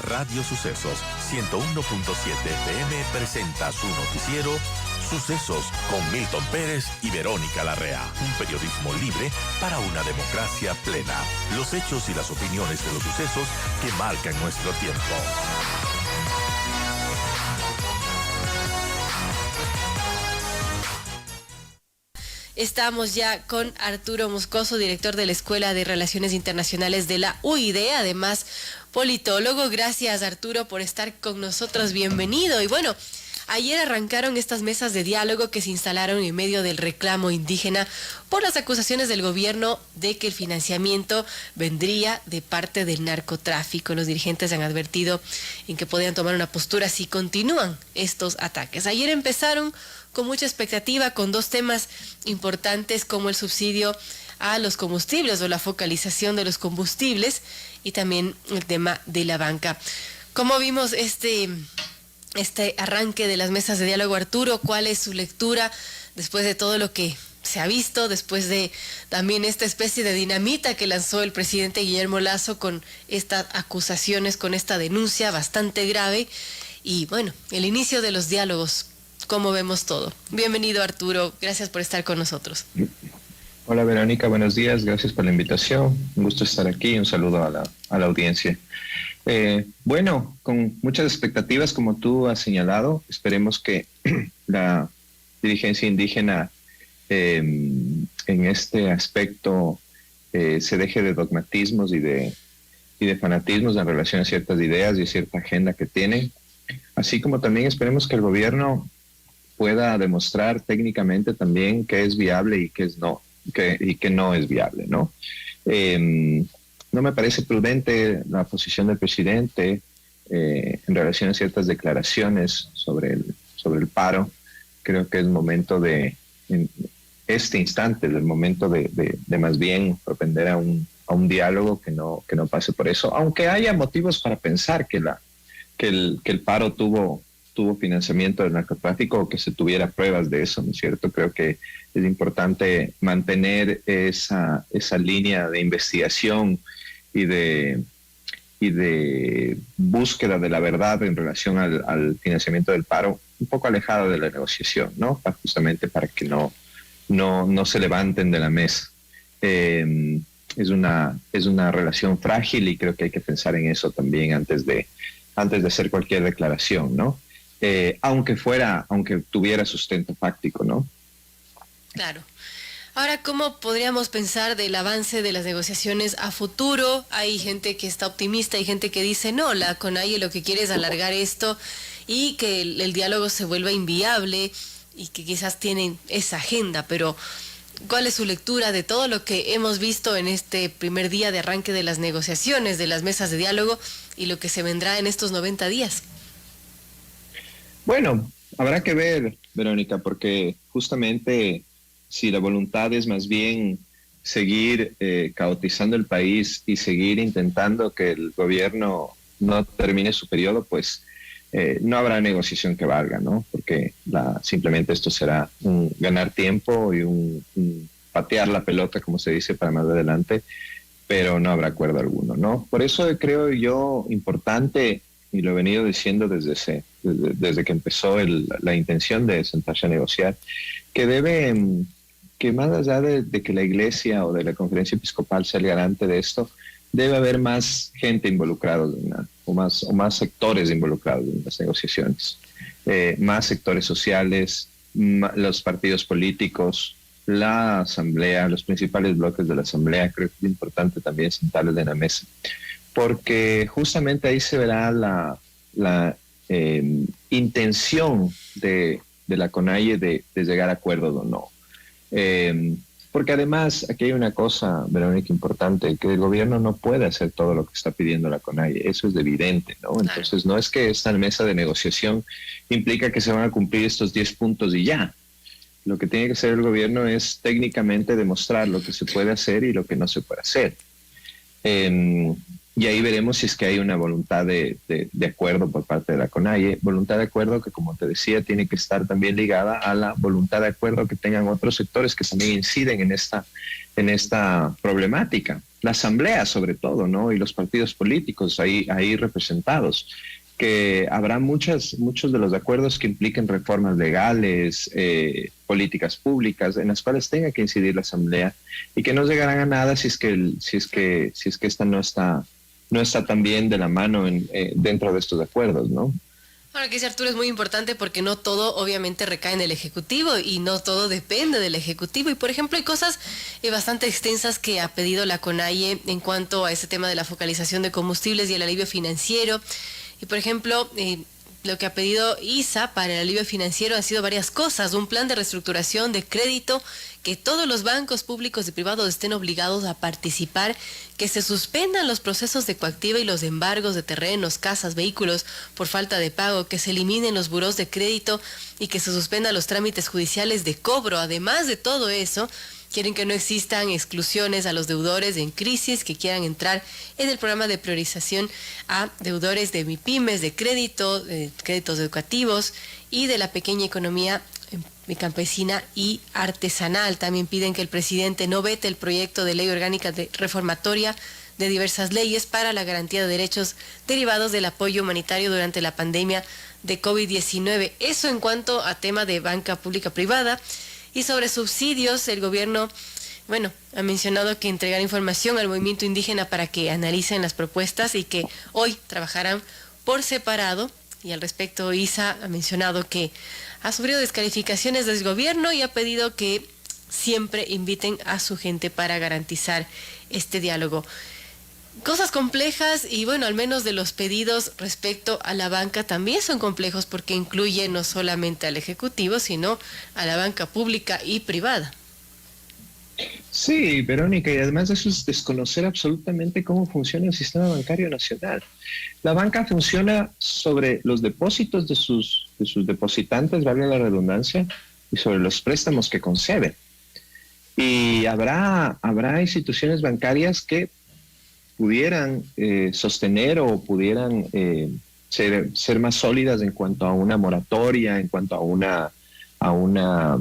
Radio Sucesos 101.7 FM presenta su noticiero Sucesos con Milton Pérez y Verónica Larrea. Un periodismo libre para una democracia plena. Los hechos y las opiniones de los sucesos que marcan nuestro tiempo. Estamos ya con Arturo Moscoso, director de la Escuela de Relaciones Internacionales de la UID, además politólogo. Gracias, Arturo, por estar con nosotros. Bienvenido. Y bueno, ayer arrancaron estas mesas de diálogo que se instalaron en medio del reclamo indígena por las acusaciones del gobierno de que el financiamiento vendría de parte del narcotráfico. Los dirigentes han advertido en que podrían tomar una postura si continúan estos ataques. Ayer empezaron con mucha expectativa, con dos temas importantes como el subsidio a los combustibles o la focalización de los combustibles y también el tema de la banca. ¿Cómo vimos este arranque de las mesas de diálogo, Arturo? ¿Cuál es su lectura después de todo lo que se ha visto, después de también esta especie de dinamita que lanzó el presidente Guillermo Lasso con estas acusaciones, con esta denuncia bastante grave? Y bueno, el inicio de los diálogos. ¿Cómo vemos todo? Bienvenido, Arturo. Gracias por estar con nosotros. Hola, Verónica. Buenos días. Gracias por la invitación. Un gusto estar aquí. Un saludo a la audiencia. Bueno, con muchas expectativas, como tú has señalado. Esperemos que la dirigencia indígena en este aspecto se deje de dogmatismos y de fanatismos en relación a ciertas ideas y a cierta agenda que tienen. Así como también esperemos que el gobierno pueda demostrar técnicamente también que es viable y que no es viable, ¿no? No me parece prudente la posición del presidente en relación a ciertas declaraciones sobre el paro. Creo que es momento en este instante, el momento de más bien propender a un diálogo que no pase por eso, aunque haya motivos para pensar que el paro tuvo financiamiento del narcotráfico o que se tuviera pruebas de eso, ¿no es cierto? Creo que es importante mantener esa línea de investigación y de búsqueda de la verdad en relación al financiamiento del paro un poco alejada de la negociación, ¿no? Justamente para que no se levanten de la mesa. Es una relación frágil y creo que hay que pensar en eso también antes de hacer cualquier declaración, ¿no? Aunque tuviera sustento fáctico, ¿no? Claro. Ahora, ¿cómo podríamos pensar del avance de las negociaciones a futuro? Hay gente que está optimista, hay gente que dice, no, la CONAIE lo que quiere es alargar esto y que el diálogo se vuelva inviable y que quizás tienen esa agenda, pero ¿cuál es su lectura de todo lo que hemos visto en este primer día de arranque de las negociaciones, de las mesas de diálogo y lo que se vendrá en estos 90 días? Bueno, habrá que ver, Verónica, porque justamente si la voluntad es más bien seguir caotizando el país y seguir intentando que el gobierno no termine su periodo, pues no habrá negociación que valga, ¿no? Porque simplemente esto será un ganar tiempo y un patear la pelota, como se dice, para más adelante, pero no habrá acuerdo alguno, ¿no? Por eso creo yo importante, y lo he venido diciendo desde que empezó la intención de sentarse a negociar, que más allá de que la iglesia o de la conferencia episcopal sea el garante de esto, debe haber más gente involucrada o más sectores involucrados en las negociaciones, más sectores sociales, los partidos políticos, la asamblea, los principales bloques de la asamblea. Creo que es importante también sentarles en la mesa, porque justamente ahí se verá la intención de la CONAIE de llegar a acuerdos o no. Porque además aquí hay una cosa, Verónica, importante, que el gobierno no puede hacer todo lo que está pidiendo la CONAIE, eso es evidente, ¿no? Entonces no es que esta mesa de negociación implica que se van a cumplir estos 10 puntos y ya. Lo que tiene que hacer el gobierno es técnicamente demostrar lo que se puede hacer y lo que no se puede hacer. Y ahí veremos si es que hay una voluntad de acuerdo por parte de la CONAIE, voluntad de acuerdo que, como te decía, tiene que estar también ligada a la voluntad de acuerdo que tengan otros sectores que también inciden en esta problemática. La asamblea, sobre todo, ¿no? Y los partidos políticos ahí representados, que habrá muchos de los acuerdos que impliquen reformas legales, políticas públicas, en las cuales tenga que incidir la asamblea y que no llegarán a nada si es que esta no está también de la mano dentro de estos acuerdos, ¿no? Ahora que dice Arturo es muy importante porque no todo obviamente recae en el Ejecutivo y no todo depende del Ejecutivo. Y por ejemplo hay cosas bastante extensas que ha pedido la CONAIE en cuanto a ese tema de la focalización de combustibles y el alivio financiero. Y por ejemplo, lo que ha pedido ISA para el alivio financiero han sido varias cosas. Un plan de reestructuración de crédito, que todos los bancos públicos y privados estén obligados a participar, que se suspendan los procesos de coactiva y los embargos de terrenos, casas, vehículos por falta de pago, que se eliminen los burós de crédito y que se suspendan los trámites judiciales de cobro. Además de todo eso, quieren que no existan exclusiones a los deudores en crisis que quieran entrar en el programa de priorización a deudores de MIPYMES, de crédito, créditos educativos y de la pequeña economía campesina y artesanal. También piden que el presidente no vete el proyecto de ley orgánica reformatoria de diversas leyes para la garantía de derechos derivados del apoyo humanitario durante la pandemia de COVID-19. Eso en cuanto a tema de banca pública privada. Y sobre subsidios, el gobierno, ha mencionado que entregará información al movimiento indígena para que analicen las propuestas y que hoy trabajarán por separado. Y al respecto, ISA ha mencionado que ha sufrido descalificaciones del gobierno y ha pedido que siempre inviten a su gente para garantizar este diálogo. Cosas complejas y al menos de los pedidos respecto a la banca también son complejos porque incluye no solamente al Ejecutivo, sino a la banca pública y privada. Sí, Verónica, y además eso es desconocer absolutamente cómo funciona el sistema bancario nacional. La banca funciona sobre los depósitos de sus depositantes, valga la redundancia, y sobre los préstamos que concede. Y habrá instituciones bancarias que pudieran sostener o pudieran ser más sólidas en cuanto a una moratoria, en cuanto a una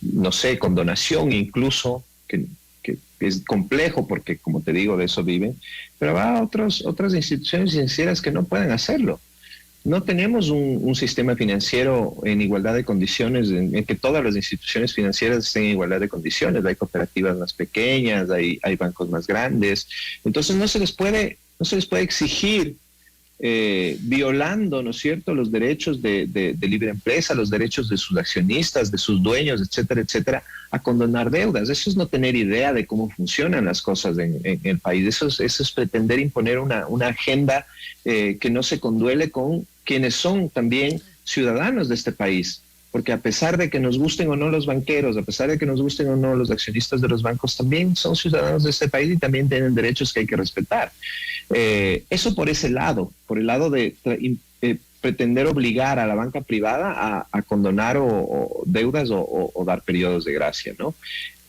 no sé, condonación incluso, que es complejo porque, como te digo, de eso viven, pero habrá otras instituciones financieras que no pueden hacerlo. No tenemos un sistema financiero en igualdad de condiciones, en que todas las instituciones financieras estén en igualdad de condiciones. Hay cooperativas más pequeñas, hay bancos más grandes. Entonces no se les puede exigir violando, ¿no es cierto?, los derechos de libre empresa, los derechos de sus accionistas, de sus dueños, etcétera, etcétera, a condonar deudas. Eso es no tener idea de cómo funcionan las cosas en el país. Eso es pretender imponer una agenda que no se conduele con quienes son también ciudadanos de este país. Porque a pesar de que nos gusten o no los banqueros, a pesar de que nos gusten o no los accionistas de los bancos, también son ciudadanos de este país y también tienen derechos que hay que respetar. Eso por ese lado, por el lado de pretender obligar a la banca privada a condonar o deudas o dar periodos de gracia, ¿no?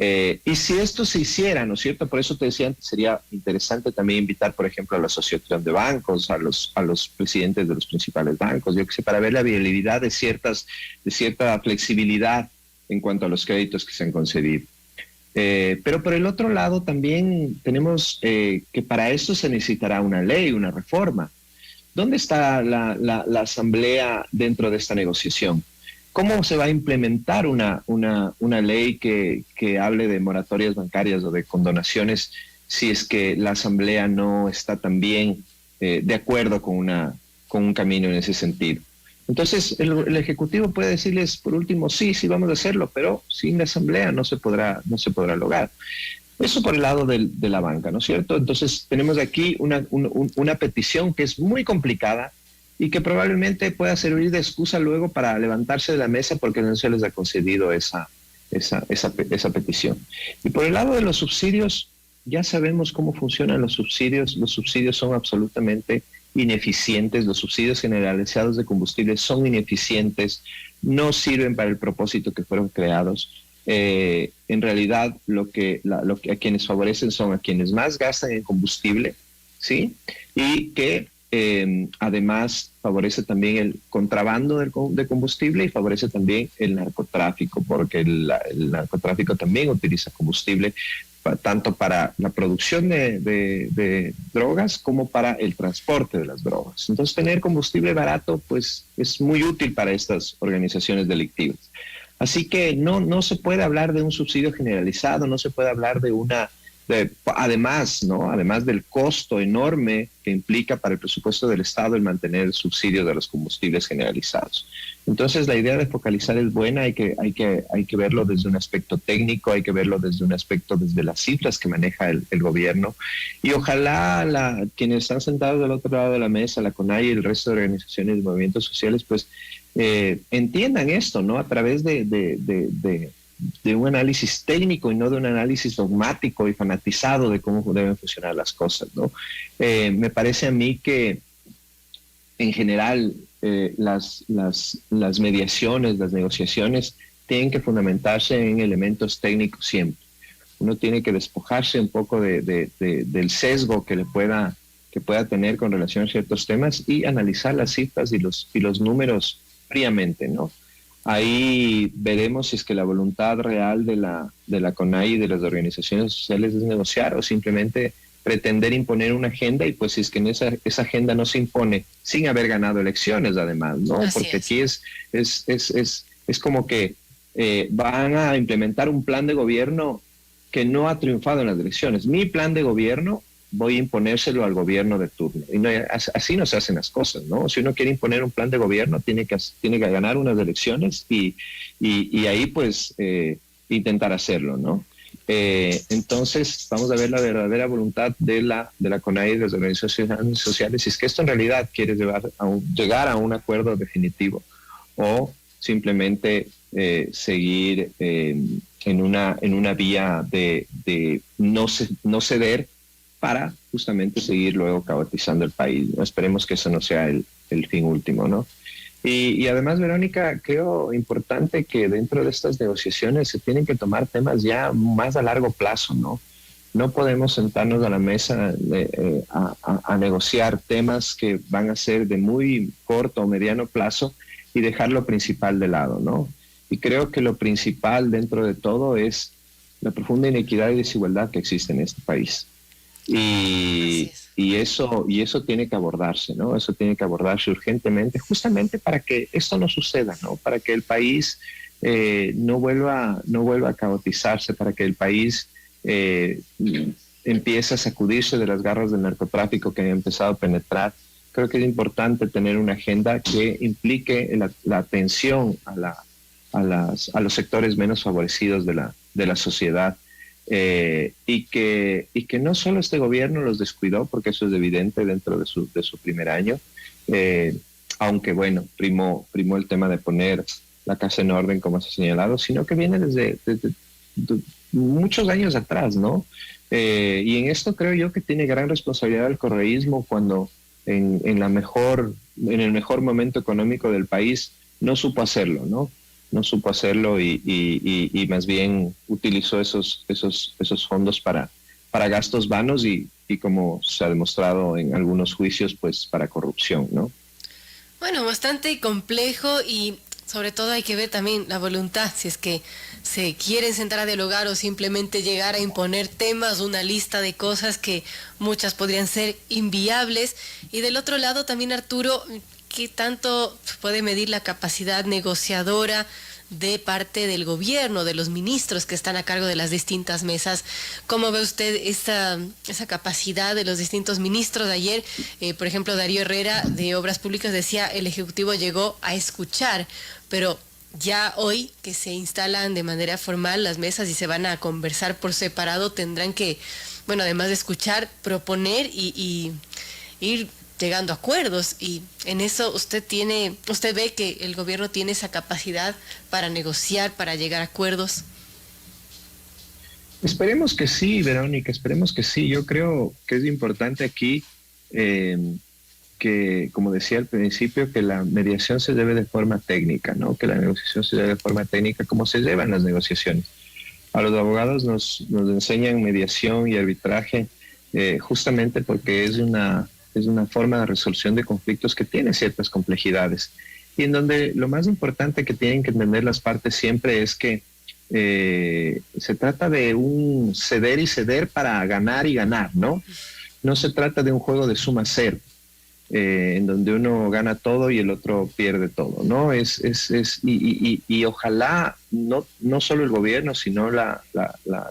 Y si esto se hiciera, ¿no es cierto? Por eso te decía antes, sería interesante también invitar, por ejemplo, a la Asociación de Bancos, a los presidentes de los principales bancos, yo que sé, para ver la viabilidad de cierta flexibilidad en cuanto a los créditos que se han concedido. Pero por el otro lado también tenemos que para esto se necesitará una ley, una reforma. ¿Dónde está la Asamblea dentro de esta negociación? ¿Cómo se va a implementar una ley que hable de moratorias bancarias o de condonaciones si es que la Asamblea no está también de acuerdo con un camino en ese sentido? Entonces, el Ejecutivo puede decirles, por último, sí, vamos a hacerlo, pero sin la Asamblea no se podrá lograr. Eso por el lado de la banca, ¿no es cierto? Entonces, tenemos aquí una petición que es muy complicada y que probablemente pueda servir de excusa luego para levantarse de la mesa porque no se les ha concedido esa petición. Y por el lado de los subsidios, ya sabemos cómo funcionan los subsidios. Los subsidios son absolutamente ineficientes, los subsidios generalizados de combustibles son ineficientes, no sirven para el propósito que fueron creados. En realidad, a quienes favorecen son a quienes más gastan en combustible ¿sí? Y que además favorece también el contrabando de combustible y favorece también el narcotráfico, porque el narcotráfico también utiliza combustible tanto para la producción de drogas como para el transporte de las drogas. Entonces, tener combustible barato pues es muy útil para estas organizaciones delictivas. Así que no se puede hablar de un subsidio generalizado, no se puede hablar de además, ¿no? Además del costo enorme que implica para el presupuesto del Estado el mantener el subsidio de los combustibles generalizados. Entonces, la idea de focalizar es buena, hay que verlo desde un aspecto técnico, hay que verlo desde un aspecto, desde las cifras que maneja el gobierno. Y ojalá quienes están sentados del otro lado de la mesa, la CONAIE y el resto de organizaciones y movimientos sociales, pues entiendan esto, ¿no? A través de un análisis técnico y no de un análisis dogmático y fanatizado de cómo deben funcionar las cosas, ¿no? Me parece a mí que en general las mediaciones, las negociaciones tienen que fundamentarse en elementos técnicos siempre. Uno tiene que despojarse un poco del sesgo que pueda tener con relación a ciertos temas y analizar las cifras y los números fríamente, ¿no? Ahí veremos si es que la voluntad real de la CONAIE y de las organizaciones sociales es negociar o simplemente pretender imponer una agenda, y pues si es que en esa agenda no se impone sin haber ganado elecciones además, ¿no? Así porque es. aquí es como que van a implementar un plan de gobierno que no ha triunfado en las elecciones. Mi plan de gobierno voy a imponérselo al gobierno de turno. Y no, así no se hacen las cosas, ¿no? Si uno quiere imponer un plan de gobierno, tiene que ganar unas elecciones y ahí pues intentar hacerlo, ¿no? Entonces vamos a ver la verdadera voluntad de la CONAIE y de las organizaciones sociales, si es que esto en realidad quiere llegar a un acuerdo definitivo o simplemente seguir en una vía de no ceder para justamente seguir luego caotizando el país, ¿no? Esperemos que eso no sea el fin último, ¿no? Y además, Verónica, creo importante que dentro de estas negociaciones se tienen que tomar temas ya más a largo plazo, ¿no? No podemos sentarnos a la mesa a negociar temas que van a ser de muy corto o mediano plazo y dejar lo principal de lado, ¿no? Y creo que lo principal dentro de todo es la profunda inequidad y desigualdad que existe en este país. Y eso tiene que abordarse, ¿no? Eso tiene que abordarse urgentemente, justamente para que esto no suceda, ¿no? Para que el país no vuelva a caotizarse, para que el país empiece a sacudirse de las garras del narcotráfico que ha empezado a penetrar. Creo que es importante tener una agenda que implique la atención a los sectores menos favorecidos de la sociedad. Y que no solo este gobierno los descuidó, porque eso es evidente dentro de su primer año, aunque bueno, primó el tema de poner la casa en orden, como se ha señalado, sino que viene desde muchos años atrás, ¿no? Y en esto creo yo que tiene gran responsabilidad el correísmo cuando en el mejor momento económico del país no supo hacerlo, ¿no? No supo hacerlo y más bien utilizó esos fondos para gastos vanos y como se ha demostrado en algunos juicios, pues para corrupción, ¿no? Bueno, bastante complejo y sobre todo hay que ver también la voluntad, si es que se quieren sentar a dialogar o simplemente llegar a imponer temas, una lista de cosas que muchas podrían ser inviables. Y del otro lado también, Arturo, ¿qué tanto puede medir la capacidad negociadora de parte del gobierno, de los ministros que están a cargo de las distintas mesas? ¿Cómo ve usted esa capacidad de los distintos ministros? Ayer, por ejemplo, Darío Herrera de Obras Públicas decía, el Ejecutivo llegó a escuchar, pero ya hoy que se instalan de manera formal las mesas y se van a conversar por separado, tendrán que, bueno, además de escuchar, proponer y ir llegando a acuerdos, y en eso usted ve que el gobierno tiene esa capacidad para negociar, para llegar a acuerdos. Esperemos que sí, Verónica, esperemos que sí. Yo creo que es importante aquí que, como decía al principio, que la mediación se debe de forma técnica, ¿no? Que la negociación se debe de forma técnica, como se llevan las negociaciones. A los abogados nos enseñan mediación y arbitraje justamente porque es una forma de resolución de conflictos que tiene ciertas complejidades y en donde lo más importante que tienen que entender las partes siempre es que se trata de un ceder y ceder para ganar y ganar, ¿no? No se trata de un juego de suma cero, en donde uno gana todo y el otro pierde todo, ¿no? Y ojalá no solo el gobierno, sino la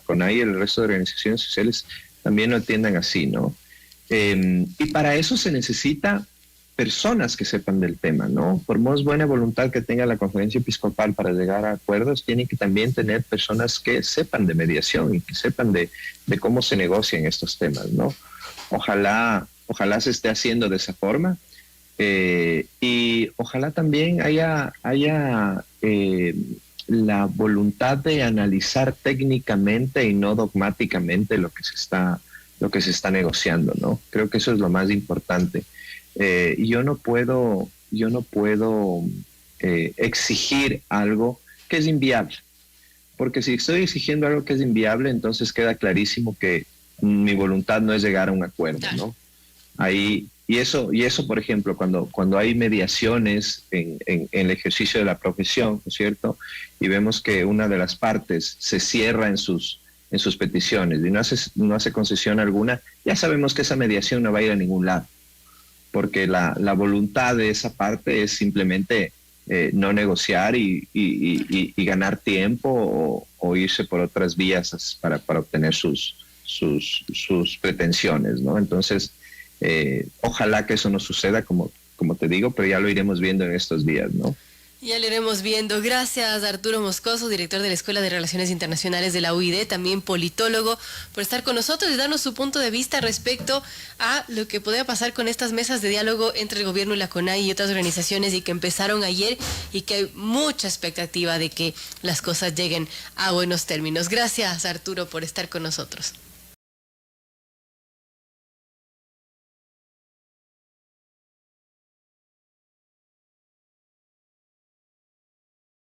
CONAIE y el resto de organizaciones sociales también lo entiendan así, ¿no? Y para eso se necesita personas que sepan del tema, ¿no? Por más buena voluntad que tenga la conferencia episcopal para llegar a acuerdos, tiene que también tener personas que sepan de mediación y que sepan de cómo se negocian estos temas, ¿no? Ojalá se esté haciendo de esa forma y ojalá también haya la voluntad de analizar técnicamente y no dogmáticamente lo que se está negociando, ¿no? Creo que eso es lo más importante. Yo no puedo exigir algo que es inviable, porque si estoy exigiendo algo que es inviable, entonces queda clarísimo que mi voluntad no es llegar a un acuerdo, ¿no? Y eso, por ejemplo, cuando hay mediaciones en el ejercicio de la profesión, ¿no es cierto? Y vemos que una de las partes se cierra en sus peticiones y no hace concesión alguna, ya sabemos que esa mediación no va a ir a ningún lado, porque la voluntad de esa parte es simplemente no negociar y ganar tiempo o irse por otras vías para obtener sus pretensiones, ¿no? Entonces, ojalá que eso no suceda, como te digo, pero ya lo iremos viendo en estos días, ¿no? Ya lo iremos viendo. Gracias, Arturo Moscoso, director de la Escuela de Relaciones Internacionales de la UID, también politólogo, por estar con nosotros y darnos su punto de vista respecto a lo que podría pasar con estas mesas de diálogo entre el gobierno y la CONAIE y otras organizaciones y que empezaron ayer y que hay mucha expectativa de que las cosas lleguen a buenos términos. Gracias, Arturo, por estar con nosotros.